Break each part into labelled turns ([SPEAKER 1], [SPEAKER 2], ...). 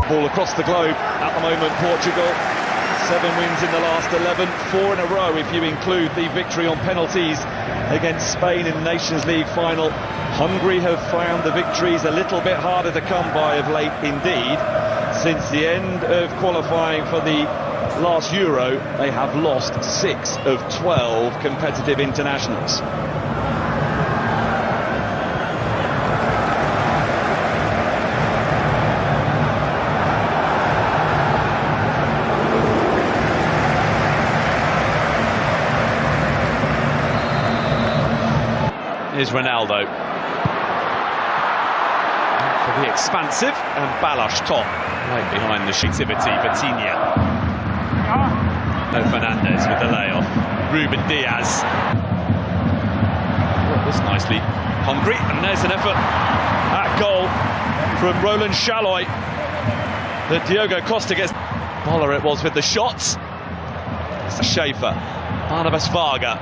[SPEAKER 1] Ball across the globe at the moment, Portugal. 7 wins in the last 11, 4 in a row if you include the victory on penalties against Spain in the Nations League final. Hungary have found the victories a little bit harder to come by of late indeed. Since the end of qualifying for the last Euro, they have lost 6 of 12 competitive internationals.
[SPEAKER 2] Here's Ronaldo. For the expansive, and Balas top. Right behind the shootivity, Vitinha. No Fernandez with the layoff. Ruben Diaz. That was nicely hungry, and there's an effort at goal from Roland Chaloy. That Diogo Costa gets. Boller it was with the shots. Schaefer. Barnabas Varga.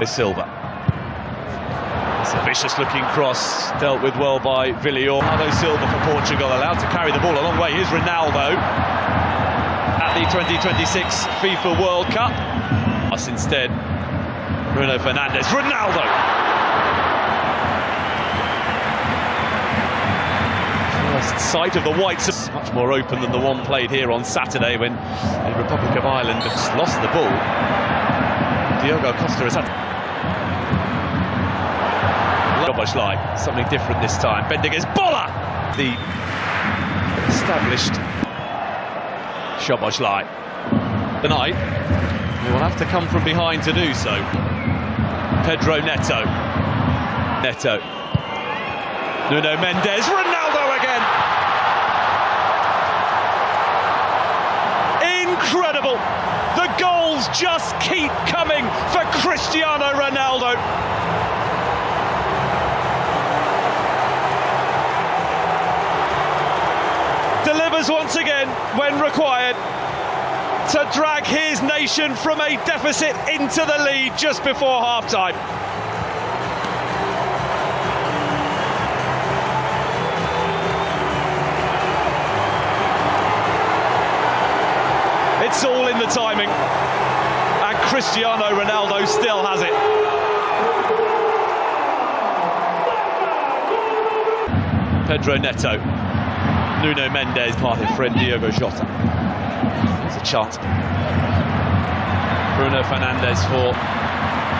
[SPEAKER 2] With Silva. It's a vicious-looking cross, dealt with well by Villior. Bernardo Silva for Portugal, allowed to carry the ball a long way. Here's Ronaldo at the 2026 FIFA World Cup. Us instead, Bruno Fernandes. Ronaldo! First sight of the whites. Much more open than the one played here on Saturday when the Republic of Ireland have lost the ball. Diogo Costa has had something different this time. Bending his Boller! The established Szoboszlai. Tonight, he will have to come from behind to do so. Pedro Neto. Neto. Nuno Mendes. Ronaldo again! Incredible! The goals just keep coming for Cristiano Ronaldo. Delivers once again when required to drag his nation from a deficit into the lead just before half-time. It's all in the timing, and Cristiano Ronaldo still has it. Pedro Neto. Nuno Mendes, parted friend Diogo Jota. There's a chance. Bruno Fernandes for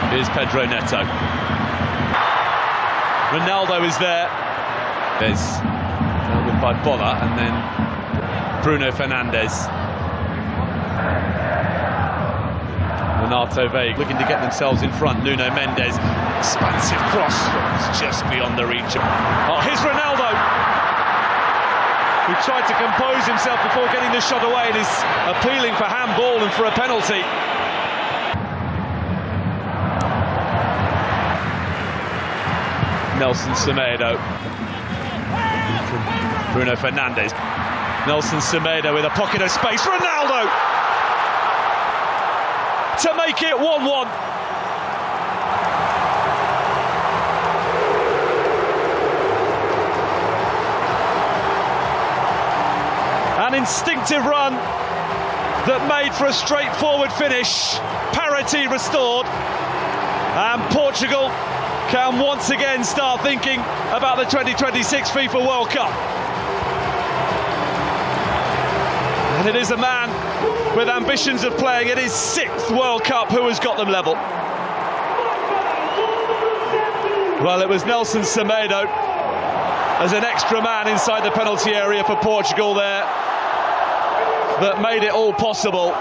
[SPEAKER 2] here's Pedro Neto. Ronaldo is there. There's dealt with by Boller, and then Bruno Fernandes. Renato Veiga looking to get themselves in front. Nuno Mendes, expansive cross, it's just beyond the reach. Oh, here's Ronaldo, who tried to compose himself before getting the shot away and is appealing for handball and for a penalty. Nelson Semedo from Bruno Fernandes. Nelson Semedo with a pocket of space. Ronaldo to make it 1-1. An instinctive run that made for a straightforward finish. Parity restored, and Portugal can once again start thinking about the 2026 FIFA World Cup. And it is a man with ambitions of playing at his 6th World Cup who has got them level. Well, it was Nelson Semedo as an extra man inside the penalty area for Portugal there that made it all possible.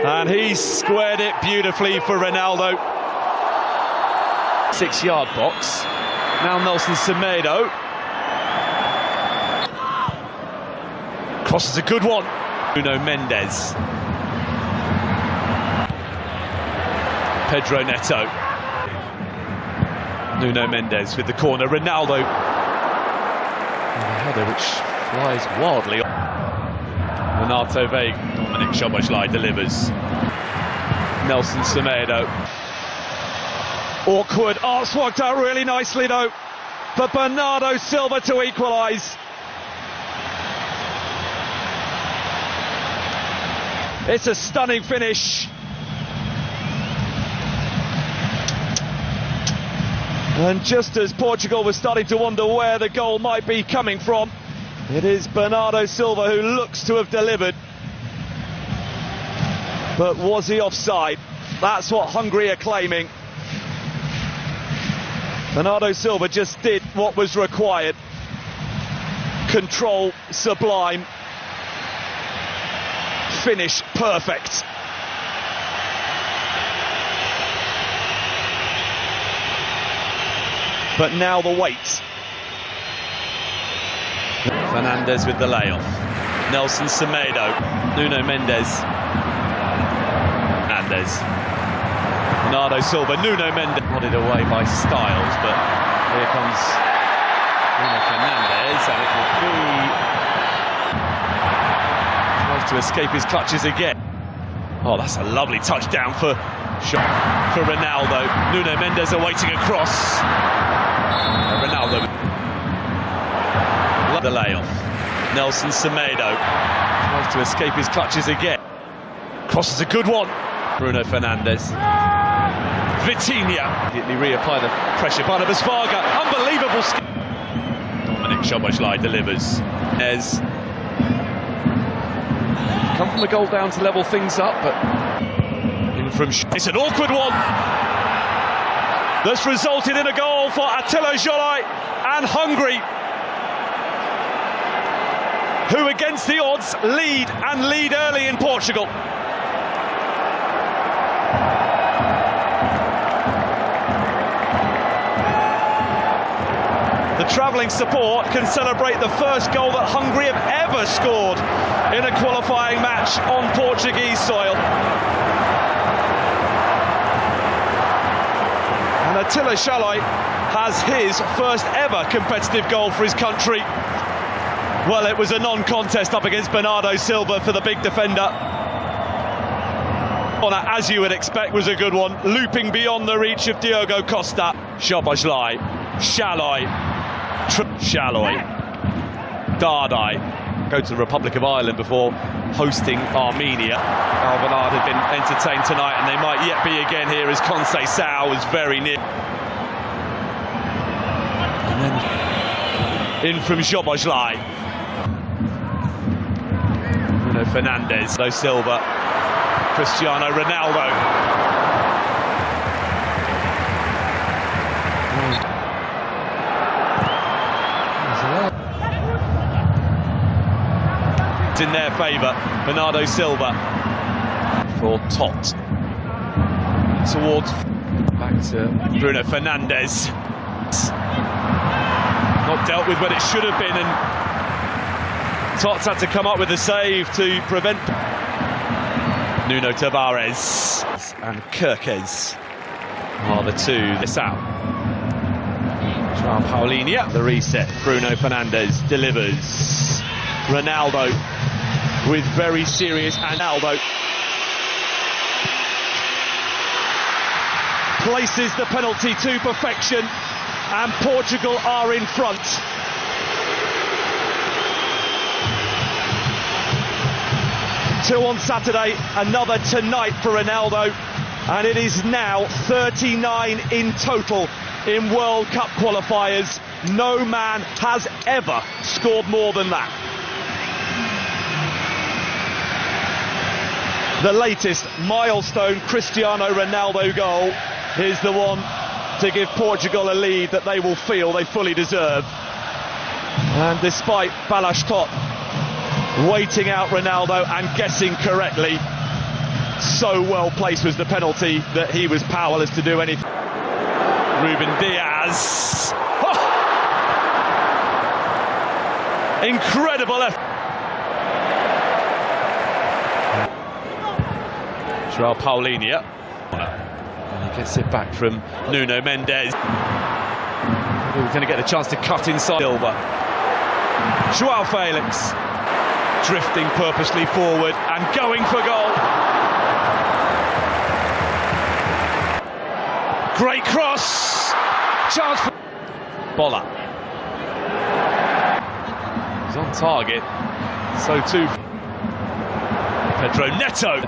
[SPEAKER 2] And he squared it beautifully for Ronaldo. 6-yard box. Now Nelson Semedo. Cross is a good one. Nuno Mendes. Pedro Neto. Nuno Mendes with the corner. Ronaldo. And a header which flies wildly. Renato Veiga. Dominic Szoboszlai delivers. Nelson Semedo. Awkward. Oh, it's worked out really nicely though.
[SPEAKER 1] for Bernardo Silva to equalise. It's a stunning finish. And just as Portugal was starting to wonder where the goal might be coming from, it is Bernardo Silva who looks to have delivered. But was he offside? That's what Hungary are claiming. Bernardo Silva just did what was required. Control sublime. Finish perfect. But now the wait.
[SPEAKER 2] Fernandez with the layoff. Nelson Semedo. Nuno Mendes. Fernandez. Bernardo Silva. Nuno Mendes. Nodded away by Styles, but here comes Nuno Fernandez, and it will be... tries to escape his clutches again. Oh, that's a lovely touchdown for Ronaldo. Nuno Mendes awaiting a cross. Ronaldo. The layoff. Nelson Semedo tries to escape his clutches again. Cross is a good one. Bruno Fernandes. Vitinha. Immediately reapply the pressure. Barnabas Varga. Unbelievable skill. Dominic Szoboszlai delivers. As come from the goal down to level things up, but in from it's an awkward one. That's resulted in a goal for Attila Zsolai and Hungary, who against the odds lead early in Portugal. The travelling support can celebrate the first goal that Hungary have ever scored in a qualifying match on Portuguese soil. And Attila Zsolai has his first ever competitive goal for his country. Well, it was a non-contest up against Bernardo Silva for the big defender. As you would expect, was a good one, looping beyond the reach of Diogo Costa. Szoboszlai, Shaloi, Dardai go to the Republic of Ireland before hosting Armenia. Alvanad had been entertained tonight, and they might yet be again here as Conceição was very near. And then in from Szoboszlai. Bruno Fernandes, Silva, Cristiano Ronaldo. In their favour, Bernardo Silva for Tot towards back to Bruno Fernandes. Not dealt with when it should have been, and Tots had to come up with a save to prevent. Nuno Tavares and Kirkes are the two. This out. João Paulinho. The reset. Bruno Fernandes delivers. Ronaldo with very serious, and Ronaldo places the penalty to perfection, and Portugal are in front. Two on Saturday, another tonight for Ronaldo, and it is now 39 in total in World Cup qualifiers. No man has ever scored more than that. The latest milestone Cristiano Ronaldo goal is the one to give Portugal a lead that they will feel they fully deserve. And despite Balázs Tot waiting out Ronaldo and guessing correctly, so well placed was the penalty that he was powerless to do anything. Ruben Diaz. Oh! Incredible effort. João Paulinho. And he gets it back from Nuno Mendes. We're going to get the chance to cut inside Silva. João Felix drifting purposely forward and going for goal. Great cross. Chance for Bola. He's on target. So too Pedro Neto.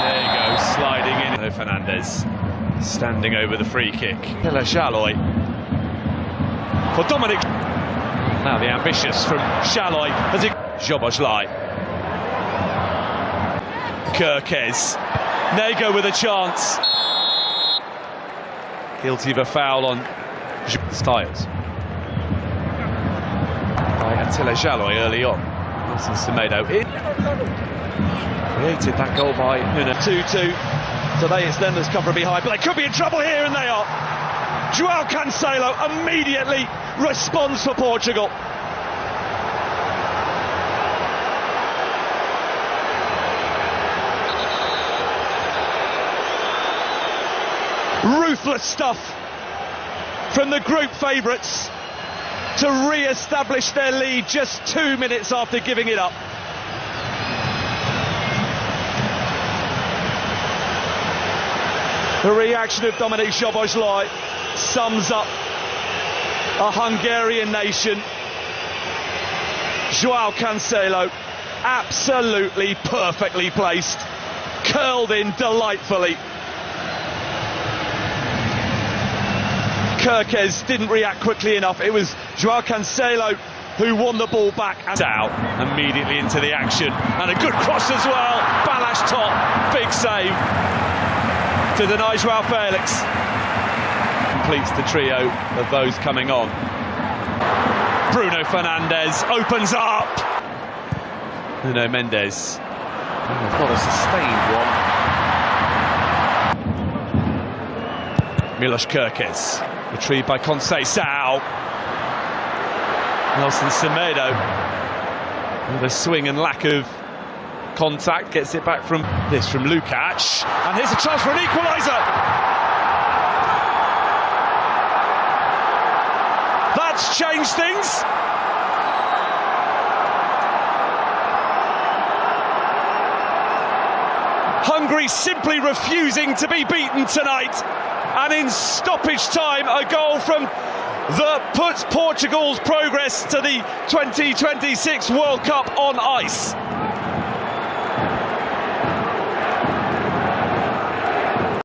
[SPEAKER 2] There you go, sliding in. Fernandez standing over the free kick. Shaloy for Dominic. Now the ambitious from Shaloy as it Zhobozlai. Kirkez. Nego with a chance. Guilty of a foul on Styles. By Attila Shaloy early on. Nelson Semedo created that goal by Nuno.
[SPEAKER 1] 2-2. Today it's them that's come from behind, but they could be in trouble here, and they are. João Cancelo immediately responds for Portugal. Ruthless stuff from the group favourites to re-establish their lead just 2 minutes after giving it up. The reaction of Dominic Zhobozlai sums up a Hungarian nation. João Cancelo, absolutely perfectly placed, curled in delightfully. Kirkez didn't react quickly enough. It was João Cancelo who won the ball back. And
[SPEAKER 2] out immediately into the action. And a good cross as well. Balash top. Big save to deny João Felix. Completes the trio of those coming on. Bruno Fernandes opens up. Nuno Mendes. Not a sustained one. Milos Kirkez. Retrieved by Conceição. Nelson Semedo with a swing and lack of contact, gets it back from Lukac, and here's a chance for an equaliser. That's changed things. Hungary simply refusing to be beaten tonight, and in stoppage time a goal from that puts Portugal's progress to the 2026 World Cup on ice.